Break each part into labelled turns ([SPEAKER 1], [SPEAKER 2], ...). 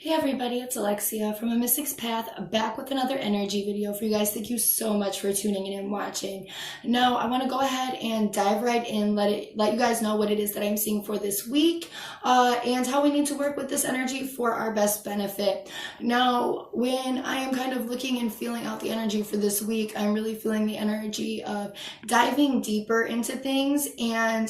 [SPEAKER 1] Hey everybody, it's Alexia from amysticspath, back with another energy video for you guys. Thank you so much for tuning in and watching. Now, I want to go ahead and dive right in, let you guys know what it is that I'm seeing for this week, and how we need to work with this energy for our best benefit. Now, when I am kind of looking and feeling out the energy for this week, I'm really feeling the energy of diving deeper into things and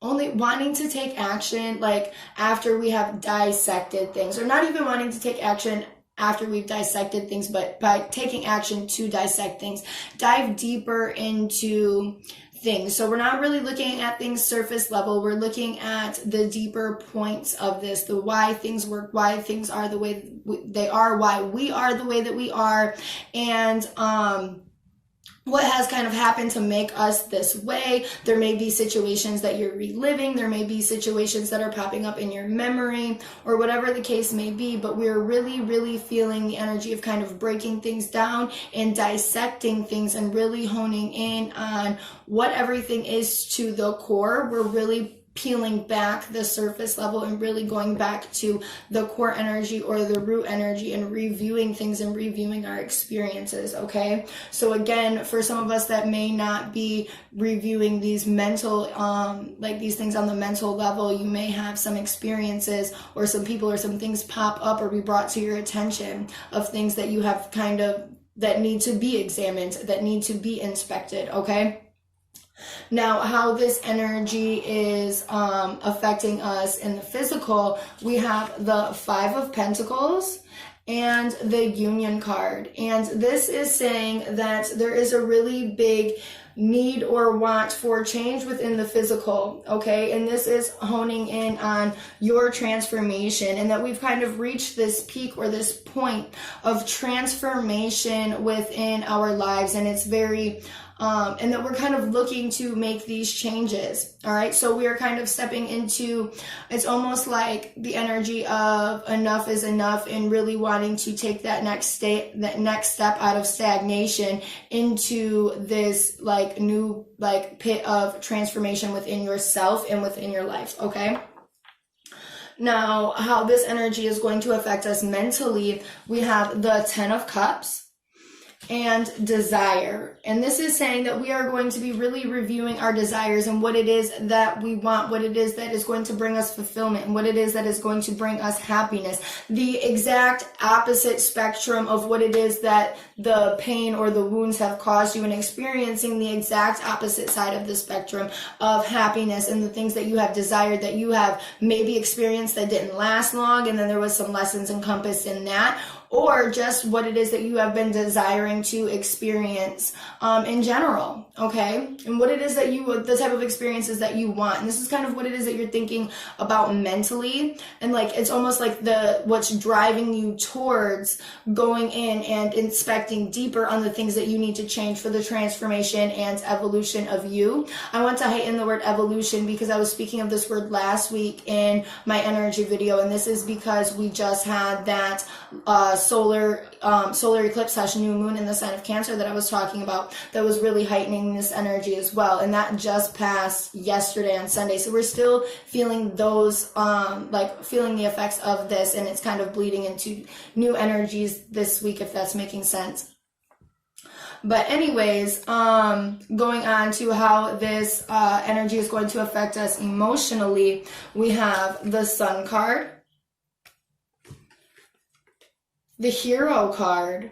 [SPEAKER 1] only wanting to take action like after we have dissected things, or not even wanting to take action after we've dissected things, but by taking action to dissect things, dive deeper into things. So we're not really looking at things surface level. We're looking at the deeper points of this, the why things work, why things are the way they are, why we are the way that we are, and what has kind of happened to make us this way. There may be situations that you're reliving. There may be situations that are popping up in your memory, or whatever the case may be, but we're really feeling the energy of kind of breaking things down and dissecting things and really honing in on what everything is to the core. We're really peeling back the surface level and really going back to the core energy or the root energy and reviewing things and reviewing our experiences. Okay, so again, for some of us that may not be reviewing these mental like these things on the mental level, you may have some experiences or some people or some things pop up or be brought to your attention of things that you have kind of that need to be examined, that need to be inspected. Okay, now, how this energy is affecting us in the physical, we have the Five of Pentacles and the Union card. And this is saying that there is a really big need or want for change within the physical, okay? And this is honing in on your transformation, and that we've kind of reached this peak or this point of transformation within our lives, and it's very and that we're kind of looking to make these changes. All right, so we are kind of stepping into, it's almost like the energy of enough is enough, and really wanting to take that next step out of stagnation into this like new like pit of transformation within yourself and within your life. Okay, now how this energy is going to affect us mentally, we have the Ten of Cups and desire. And this is saying that we are going to be really reviewing our desires and what it is that we want, what it is that is going to bring us fulfillment, and what it is that is going to bring us happiness. The exact opposite spectrum of what it is that the pain or the wounds have caused you, and experiencing the exact opposite side of the spectrum of happiness and the things that you have desired, that you have maybe experienced that didn't last long, and then there was some lessons encompassed in that, or just what it is that you have been desiring to experience in general, okay? And what it is that the type of experiences that you want. And this is kind of what it is that you're thinking about mentally. And like, it's almost like what's driving you towards going in and inspecting deeper on the things that you need to change for the transformation and evolution of you. I want to heighten the word evolution because I was speaking of this word last week in my energy video. And this is because we just had that solar eclipse / new moon in the sign of Cancer that I was talking about, that was really heightening this energy as well, and that just passed yesterday on Sunday. So we're still feeling those like feeling the effects of this, and it's kind of bleeding into new energies this week, if that's making sense. But anyways, going on to how this energy is going to affect us emotionally, we have the Sun card, the Hero card,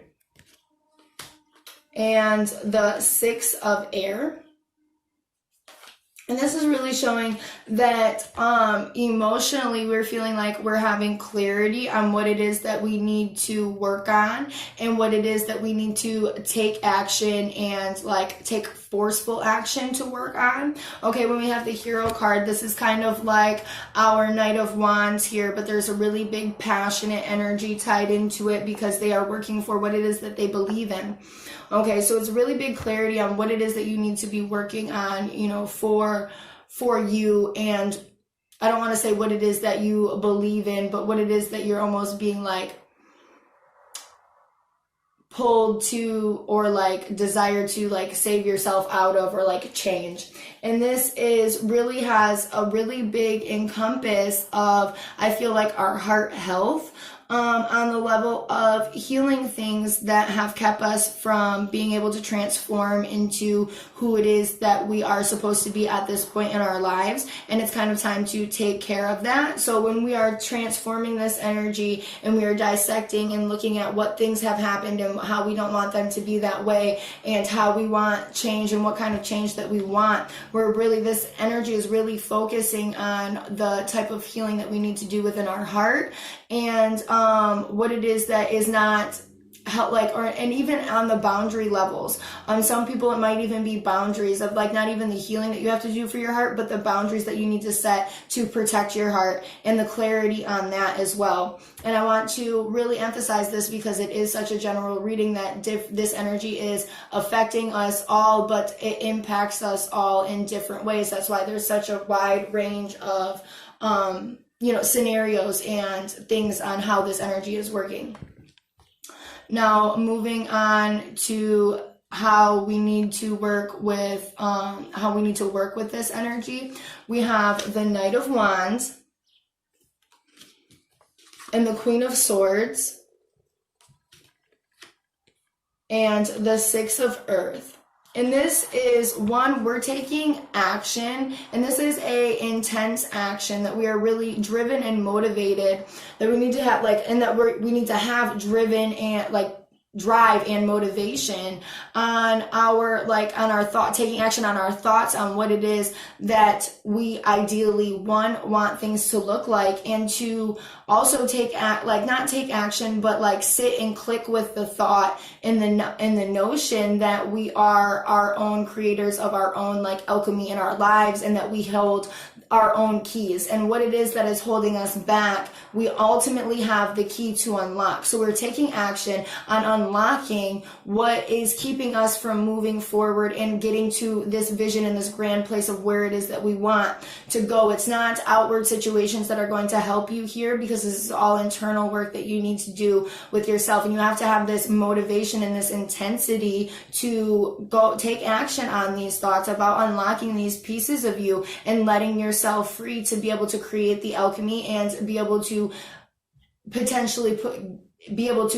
[SPEAKER 1] and the Six of Air. And this is really showing that emotionally we're feeling like we're having clarity on what it is that we need to work on, and what it is that we need to take action and like take forceful action to work on. Okay, when we have the Hero card, this is kind of like our Knight of Wands here, but there's a really big passionate energy tied into it because they are working for what it is that they believe in. Okay, so it's really big clarity on what it is that you need to be working on, you know, for you. And I don't want to say what it is that you believe in, but what it is that you're almost being like pulled to, or like desire to like save yourself out of, or like change. And this is really has a really big encompass of, I feel like, our heart health, on the level of healing things that have kept us from being able to transform into who it is that we are supposed to be at this point in our lives. And it's kind of time to take care of that. So when we are transforming this energy and we are dissecting and looking at what things have happened and how we don't want them to be that way and how we want change and what kind of change that we want, where really this energy is really focusing on the type of healing that we need to do within our heart, and what it is that is not help, like, or and even on the boundary levels. Some people, it might even be boundaries of like not even the healing that you have to do for your heart, but the boundaries that you need to set to protect your heart and the clarity on that as well. And I want to really emphasize this because it is such a general reading that this energy is affecting us all, but it impacts us all in different ways. That's why there's such a wide range of scenarios and things on how this energy is working. Now, moving on to how we need to work with this energy, we have the Knight of Wands and the Queen of Swords and the Six of Earth. And this is one, we're taking action, and this is a intense action that we are really driven and motivated, that we need to have, like, and that we need to have driven and like drive and motivation on our thought, taking action on our thoughts on what it is that we ideally want things to look like, and to also not take action, but like sit and click with the thought in the notion that we are our own creators of our own like alchemy in our lives, and that we hold our own keys, and what it is that is holding us back, we ultimately have the key to unlock. So we're taking action on unlocking what is keeping us from moving forward and getting to this vision and this grand place of where it is that we want to go. It's not outward situations that are going to help you here, because this is all internal work that you need to do with yourself, and you have to have this motivation and this intensity to go take action on these thoughts about unlocking these pieces of you and letting yourself free to be able to create the alchemy and be able to potentially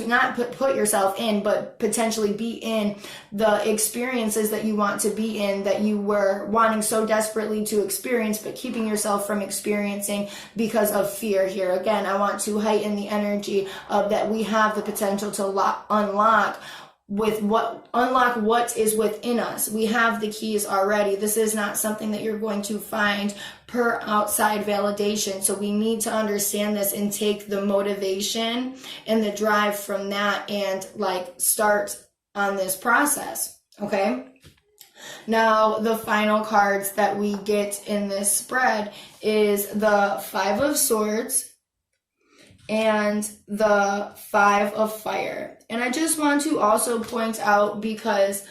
[SPEAKER 1] not put yourself in, but potentially be in the experiences that you want to be in, that you were wanting so desperately to experience, but keeping yourself from experiencing because of fear here. Again, I want to heighten the energy of that we have the potential to unlock what is within us. We have the keys already. This is not something that you're going to find per outside validation. So we need to understand this and take the motivation and the drive from that and like start on this process. Okay. Now, the final cards that we get in this spread is the Five of Swords and the Five of Fire. And I just want to also point out, because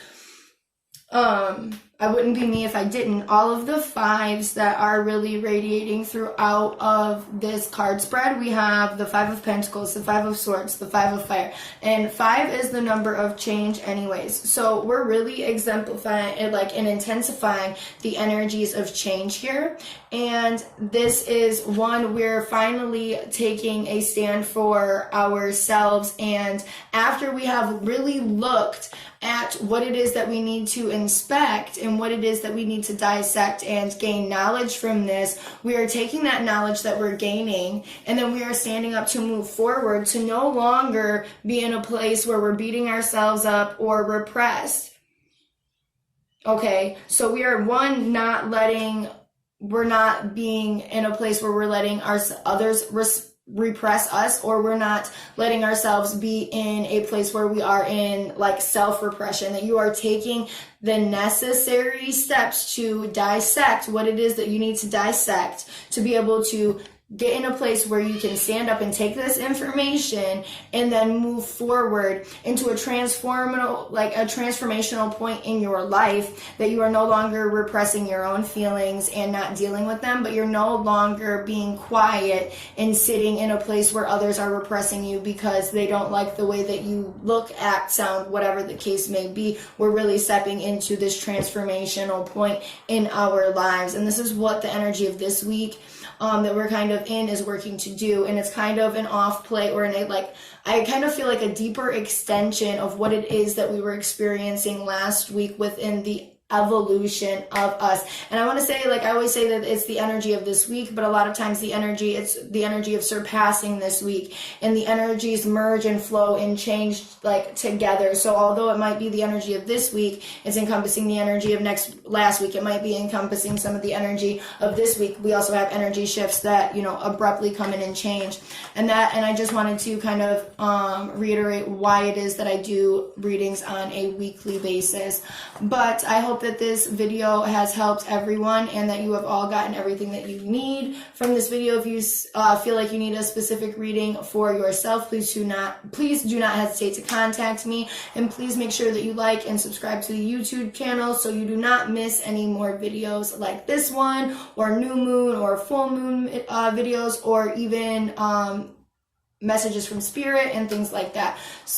[SPEAKER 1] I wouldn't be me if I didn't, all of the fives that are really radiating throughout of this card spread. We have the Five of Pentacles, the Five of Swords, the Five of Fire, and 5 is the number of change anyways. So we're really exemplifying it, like, and intensifying the energies of change here. And this is one, we're finally taking a stand for ourselves, and after we have really looked at what it is that we need to inspect and what it is that we need to dissect and gain knowledge from this, we are taking that knowledge that we're gaining, and then we are standing up to move forward, to no longer be in a place where we're beating ourselves up or repressed. Okay, so we are we're not being in a place where we're letting others repress us, or we're not letting ourselves be in a place where we are in like self-repression, that you are taking the necessary steps to dissect what it is that you need to dissect to be able to get in a place where you can stand up and take this information and then move forward into a transformational point in your life, that you are no longer repressing your own feelings and not dealing with them, but you're no longer being quiet and sitting in a place where others are repressing you because they don't like the way that you look, act, sound, whatever the case may be. We're really stepping into this transformational point in our lives, and this is what the energy of this week that we're kind of in is working to do. And it's kind of an off play, or I kind of feel like a deeper extension of what it is that we were experiencing last week within the evolution of us. And I want to say, like I always say, that it's the energy of this week, but a lot of times it's the energy of surpassing this week, and the energies merge and flow and change like together. So although it might be the energy of this week, it's encompassing the energy of last week. It might be encompassing some of the energy of this week. We also have energy shifts that, you know, abruptly come in and change. And I just wanted to kind of reiterate why it is that I do readings on a weekly basis. But I hope that this video has helped everyone, and that you have all gotten everything that you need from this video. If you feel like you need a specific reading for yourself, please do not hesitate to contact me, and please make sure that you like and subscribe to the YouTube channel so you do not miss any more videos like this one, or new moon or full moon videos, or even messages from spirit and things like that.